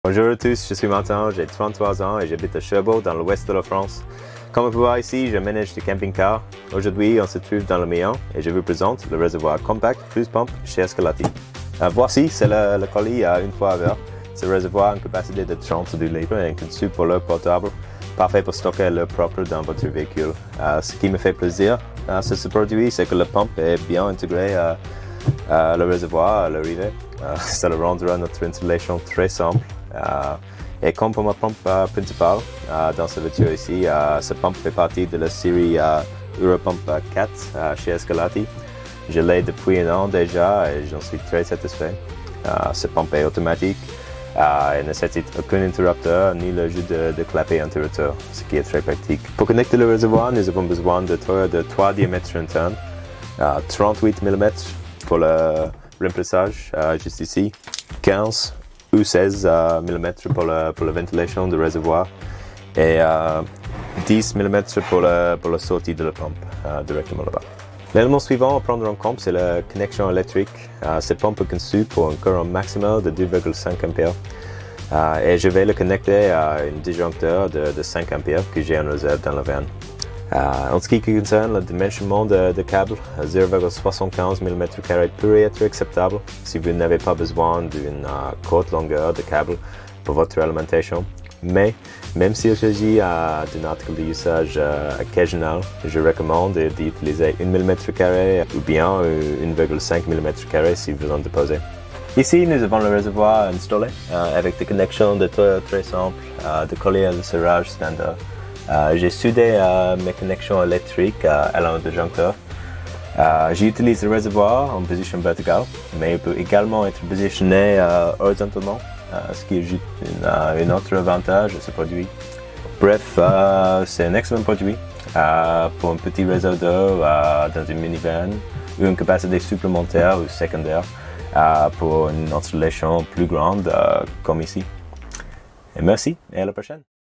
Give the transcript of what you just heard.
Bonjour à tous, je suis Martin, j'ai 33 ans et j'habite à Cherbourg dans l'ouest de la France. Comme on peut voir ici, je manage des camping-cars. Aujourd'hui, on se trouve dans le Méan et je vous présente le réservoir compact plus pompe chez Osculati. Voici, c'est le colis à une fois à l'heure. Ce réservoir a une capacité de 32 litres et est conçu pour l'eau potable, parfait pour stocker l'eau propre dans votre véhicule. Ce qui me fait plaisir, c'est ce produit, c'est que la pompe est bien intégrée le réservoir à l'arrivée. Ça le rendra notre installation très simple. Et comme pour ma pompe principale dans cette voiture ici, cette pompe fait partie de la série Europompe 4 chez Osculati. Je l'ai depuis un an déjà et j'en suis très satisfait. Cette pompe est automatique et ne nécessite aucun interrupteur ni l'ajout de clapet interrupteur, ce qui est très pratique. Pour connecter le réservoir, nous avons besoin de 3 diamètres internes, 38 mm pour le remplissage juste ici, 15 ou 16 mm pour la ventilation du réservoir et 10 mm pour la sortie de la pompe directement là-bas. L'élément suivant à prendre en compte, c'est la connexion électrique. Cette pompe est conçue pour un courant maximal de 2,5 A et je vais le connecter à un disjoncteur de 5 A que j'ai en réserve dans la van. En ce qui concerne le dimensionnement de câble, 0,75 mm² pourrait être acceptable si vous n'avez pas besoin d'une courte longueur de câble pour votre alimentation. Mais même s'il s'agit d'un article d'usage occasionnel, je recommande d'utiliser 1 mm² ou bien 1,5 mm² si vous en déposez. Ici, nous avons le réservoir installé avec des connexions de tuyaux très simples, de collier de serrage standard. J'ai soudé mes connexions électriques à l'interjoncteur. J'utilise le réservoir en position verticale, mais il peut également être positionné horizontalement, ce qui ajoute un autre avantage à ce produit. Bref, c'est un excellent produit pour un petit réseau d'eau dans une minivan ou une capacité supplémentaire ou secondaire pour une installation plus grande comme ici. Et merci et à la prochaine.